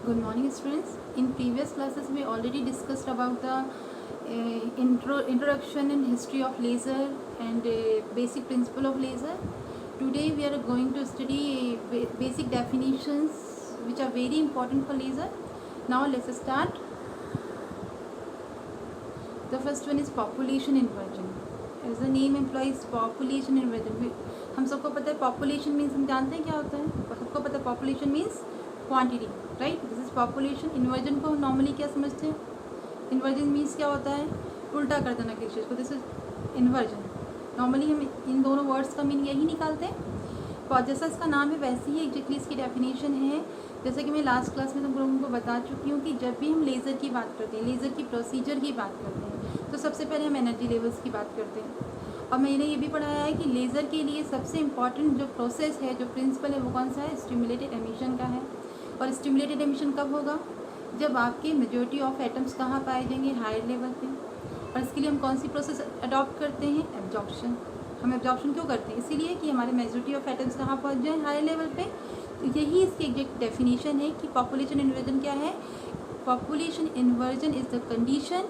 Good morning, students. In previous classes, we already discussed about the introduction and history of laser and basic principle of laser. Today, we are going to study basic definitions which are very important for laser. Now, let's start. The first one is population inversion. As the name implies, population inversion. हम सबको पता है population means, हम जानते हैं क्या होता है, सबको पता है population means quantity, right. This is population. Inversion को हम नॉर्मली क्या समझते हैं? इन्वर्जन मीन्स क्या होता है? उल्टा कर देना किसी चीज़ को. This is inversion. नॉर्मली हम इन दोनों वर्ड्स का मीनिंग यही निकालते हैं. और जैसा इसका नाम है वैसे ही एग्जैक्टली इसकी डेफिनेशन है. जैसे कि मैं लास्ट क्लास में तुम लोगों को बता चुकी हूँ कि जब भी हम लेज़र की बात करते हैं, लेज़र की प्रोसीजर की बात करते हैं, तो सबसे पहले हम एनर्जी लेवल्स की बात करते हैं. और मैंने ये भी पढ़ाया है कि लेज़र के लिए सबसे इम्पॉर्टेंट जो प्रोसेस है, जो प्रिंसिपल है, वो कौन सा है? स्टिमुलेटेड एमिशन का है. और स्टिमुलेटेड एमिशन कब होगा? जब आपके मेजॉरिटी ऑफ एटम्स कहाँ पाए जाएंगे? हायर लेवल पे. और इसके लिए हम कौन सी प्रोसेस अडॉप्ट करते हैं? एब्जॉर्प्शन. हम एब्जॉर्प्शन क्यों करते हैं? इसीलिए कि हमारे मेजॉरिटी ऑफ एटम्स कहाँ पहुँच जाए? हायर लेवल पे. तो यही इसकी एग्जैक्ट डेफिनेशन है कि पॉपुलेशन इन्वर्जन क्या है. Population inversion is the condition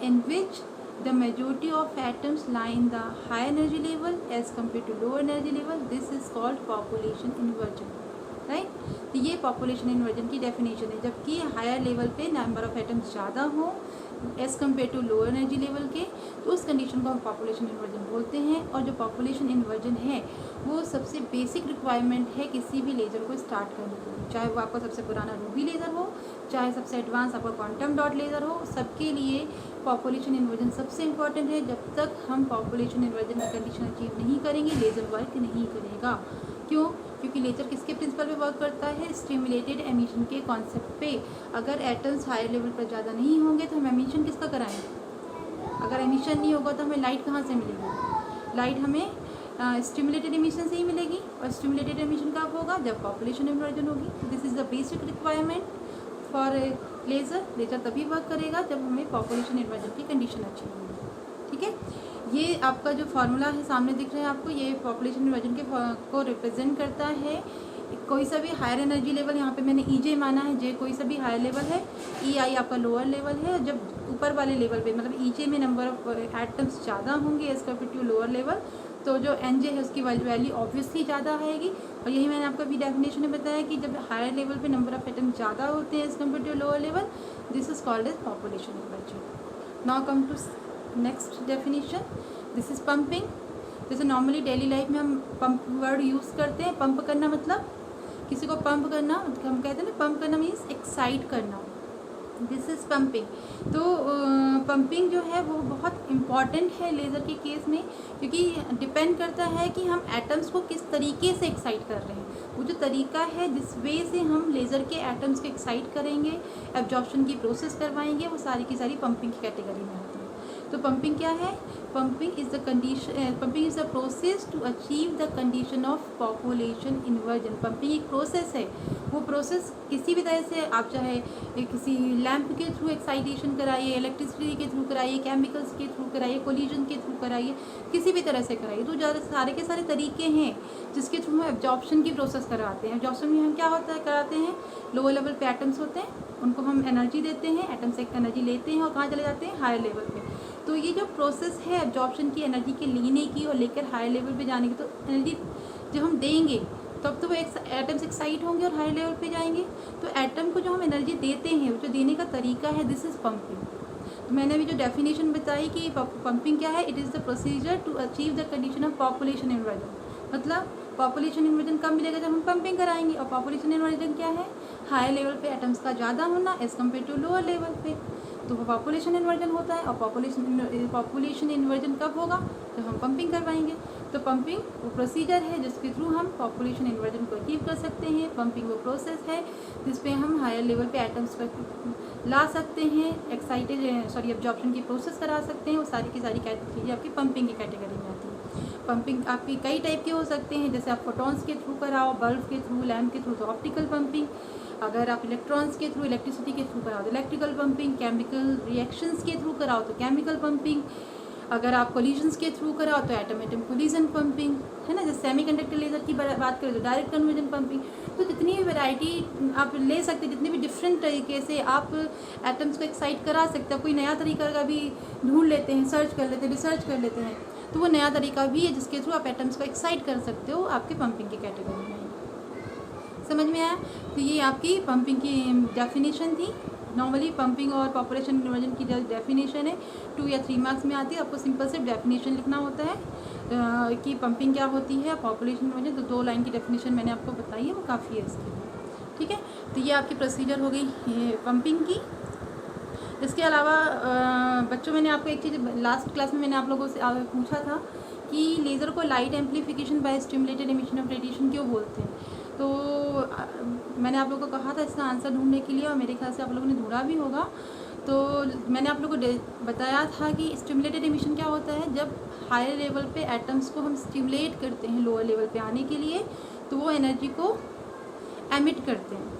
in which the majority of atoms lie in the high energy level as compared to low energy level. This is called population inversion, right? तो ये population inversion की definition है. जबकि higher level पे number of atoms ज़्यादा हो as compared to low energy level के, तो उस कंडीशन को हम पॉपुलेशन इन्वर्जन बोलते हैं. और जो पॉपुलेशन इन्वर्जन है वो सबसे बेसिक रिक्वायरमेंट है किसी भी लेज़र को स्टार्ट करने के लिए. चाहे वो आपका सबसे पुराना रूबी लेज़र हो, चाहे सबसे एडवांस आपका क्वांटम डॉट लेज़र हो, सबके लिए पॉपुलेशन इन्वर्जन सबसे इम्पॉर्टेंट है. जब तक हम पॉपुलेशन इन्वर्जन की कंडीशन अचीव नहीं करेंगे, लेज़र वर्क नहीं करेगा. क्यों? क्योंकि लेज़र किसके प्रिंसिपल पे वर्क करता है? स्टिमुलेटेड एमिशन के कॉन्सेप्ट पे. अगर एटम्स हायर लेवल पर ज़्यादा नहीं होंगे तो हम एमिशन किसका कराएंगे? अगर एमिशन नहीं होगा तो हमें लाइट कहाँ से मिलेगी? लाइट हमें स्टिमुलेटेड एमिशन से ही मिलेगी. और स्टिमुलेटेड एमिशन कब होगा? जब पॉपुलेशन इन्वर्जन होगी. This is the basic requirement for laser. Laser तभी वर्क करेगा जब हमें पॉपुलेशन इन्वर्जन की कंडीशन अचीव होगी. ठीक है. ये आपका जो फार्मूला है सामने दिख रहा है आपको, ये पॉपुलेशन इन्वर्जन के को रिप्रेजेंट करता है. कोई सा भी हायर एनर्जी लेवल, यहाँ पे मैंने ई माना है, जे कोई सा भी हायर लेवल है, ई आपका लोअर लेवल है. जब ऊपर वाले लेवल पे मतलब ई में नंबर ऑफ एटम्स ज़्यादा होंगे as compared to lower level, तो जो एन है उसकी वैल्यू ऑब्वियसली ज़्यादा आएगी. और यही मैंने आपको भी डेफिनेशन में बताया कि जब हायर लेवल पे नंबर ऑफ एटम्स ज़्यादा होते हैं as compared to lower level, this is called as population inversion. Now come to next definition. This is pumping. जैसे नॉर्मली डेली लाइफ में हम पंप वर्ड यूज़ करते हैं. पंप करना मतलब किसी को पंप करना, हम कहते हैं ना, पंप करना मीन्स एक्साइट करना. This is pumping. तो पंपिंग जो है वो बहुत इम्पॉर्टेंट है लेज़र के केस में, क्योंकि डिपेंड करता है कि हम एटम्स को किस तरीके से एक्साइट कर रहे हैं. वो जो तरीका है जिस वे से हम लेज़र के एटम्स को एक्साइट करेंगे, एब्जॉर्प्शन की प्रोसेस करवाएंगे, वो सारी की सारी पंपिंग की कैटेगरी में आती है. तो पंपिंग क्या है? Pumping is the condition, pumping is the process to achieve the condition of population inversion. Pumping एक प्रोसेस है. वो प्रोसेस किसी भी तरह से आप चाहे किसी लैंप के थ्रू एक्साइटेशन कराइए, इलेक्ट्रिसिटी के थ्रू कराइए, केमिकल्स के थ्रू कराइए, कोलिजन के थ्रू कराइए, किसी भी तरह से कराइए. तो ज़्यादा सारे के सारे तरीके हैं जिसके थ्रू हम एब्जॉर्प्शन की प्रोसेस कराते हैं. एब्जॉर्प्शन में हम क्या होता है कराते हैं? लोअर लेवल पे एटम्स होते हैं, उनको हम एनर्जी देते हैं, एटम से एनर्जी लेते हैं और कहाँ चले जाते हैं? हायर लेवल पे. तो ये जो प्रोसेस है एब्जॉर्प्शन की, एनर्जी के लेने की और लेकर हायर लेवल पे जाने की, तो एनर्जी जब हम देंगे तब तो वो एटम्स एक्साइट होंगे और हायर लेवल पे जाएंगे. तो एटम को जो हम एनर्जी देते हैं, वो जो देने का तरीका है, दिस इज़ पंपिंग. तो मैंने अभी जो डेफिनेशन बताई कि पंपिंग क्या है, it is the procedure to achieve the condition of population inversion. मतलब पॉपुलेशन इन्वर्जन कब मिलेगा? जब हम पंपिंग कराएंगे. और पॉपुलेशन इन्वर्जन क्या है? हायर लेवल पे एटम्स का ज़्यादा होना as compared to lower level पे. तो वो पॉपुलेशन इन्वर्जन होता है. और पॉपुलेशन इन्वर्जन कब होगा? जब हम पंपिंग करवाएंगे. तो पंपिंग वो प्रोसीजर है जिसके थ्रू हम पॉपुलेशन इन्वर्जन को अचीव कर सकते हैं. पंपिंग वो प्रोसेस है जिस पे हम हायर लेवल पे एटम्स पर ला सकते हैं, एब्जॉर्प्शन की प्रोसेस करा सकते हैं. वो सारी की सारी चीज़ें आपकी पंपिंग की कैटेगरी में आती है. पंपिंग आपकी कई टाइप के हो सकते हैं. जैसे आप फोटॉन्स के थ्रू कराओ, बल्ब के थ्रू, लैम्प के थ्रू, तो ऑप्टिकल पंपिंग. अगर आप इलेक्ट्रॉन्स के थ्रू, इलेक्ट्रिसिटी के थ्रू कराओ तो इलेक्ट्रिकल पंपिंग. केमिकल रिएक्शंस के थ्रू कराओ तो केमिकल पंपिंग. अगर आप कोलिजन्स के थ्रू कराओ तो एटम एटम कोलिजन पंपिंग है ना. जैसे सेमीकंडक्टर लेज़र की बात करें तो डायरेक्ट कन्वर्जन पंपिंग. तो जितनी भी वैरायटी आप ले सकते हैं, जितने भी डिफरेंट तरीके से आप एटम्स को एक्साइट करा सकते हैं, कोई नया तरीका का भी ढूंढ लेते हैं, सर्च कर लेते हैं, रिसर्च कर लेते हैं, तो वो नया तरीका भी है जिसके थ्रू आप एटम्स को एक्साइट कर सकते हो, आपके पंपिंग की कैटेगरी में। समझ में आया? तो ये आपकी पंपिंग की डेफिनेशन थी। नॉर्मली पंपिंग और पॉपुलेशन इन्वर्जन की डेफिनेशन है 2 या 3 मार्क्स में आती है। आपको सिंपल सिर्फ डेफिनेशन लिखना होता है कि पंपिंग क्या होती है, पॉपुलेशन इन्वर्जन, तो 2 लाइन की डेफिनेशन मैंने आपको बताई है, वो काफ़ी है इसके लिए। ठीक है, तो ये आपकी प्रोसीजर हो गई पंपिंग की। इसके अलावा बच्चों, मैंने आपको एक चीज़ लास्ट क्लास में मैंने आप लोगों से पूछा था कि लेज़र को light amplification by stimulated emission of radiation क्यों बोलते हैं। तो मैंने आप लोगों को कहा था इसका आंसर ढूंढने के लिए, और मेरे ख्याल से आप लोगों ने ढूंढा भी होगा। तो मैंने आप लोगों को बताया था कि स्टिमुलेटेड एमिशन क्या होता है। जब हायर लेवल पे एटम्स को हम स्टिमुलेट करते हैं लोअर लेवल पे आने के लिए, तो वो एनर्जी को एमिट करते हैं।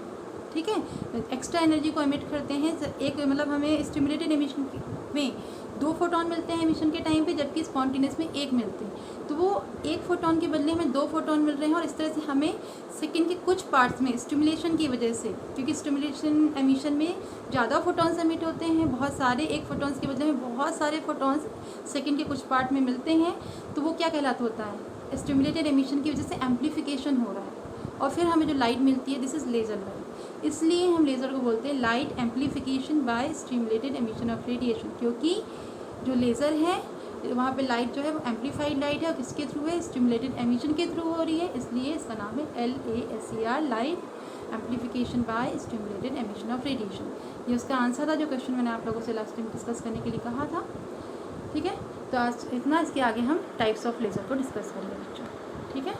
ठीक है, एक्स्ट्रा एनर्जी को एमिट करते हैं। एक मतलब हमें स्टिमुलेटेड एमिशन में 2 फोटोन मिलते हैं एमिशन के टाइम पे, जबकि स्पॉन्टेनियस में 1 मिलते हैं। तो वो 1 फोटोन के बदले हमें 2 फोटोन मिल रहे हैं, और इस तरह से हमें सेकंड के कुछ पार्ट्स में स्टिमुलेशन की वजह से, क्योंकि स्टिमुलेशन एमिशन में ज़्यादा फोटोन्स एमिट होते हैं, बहुत सारे, 1 फोटोन्स के बदले में बहुत सारे फोटोन्स सेकंड के कुछ पार्ट में मिलते हैं, तो वो क्या कहलाता होता है, स्टिमुलेटेड एमिशन की वजह से एम्प्लीफिकेशन हो रहा है, और फिर हमें जो लाइट मिलती है, दिस इज़ लेज़र लाइट। इसलिए हम लेज़र को बोलते हैं light amplification by stimulated emission of radiation, क्योंकि जो लेज़र है वहाँ पे लाइट जो है वो एम्प्लीफाइड लाइट है, और किसके थ्रू है, स्टिमुलेटेड एमिशन के थ्रू हो रही है, इसलिए इसका नाम है LASER, light amplification by stimulated emission of radiation. ये उसका आंसर था जो क्वेश्चन मैंने आप लोगों से लास्ट टाइम डिस्कस करने के लिए कहा था। ठीक है, तो आज इतना, इसके आगे हम टाइप्स ऑफ लेज़र को डिस्कस करेंगे बच्चों। ठीक है।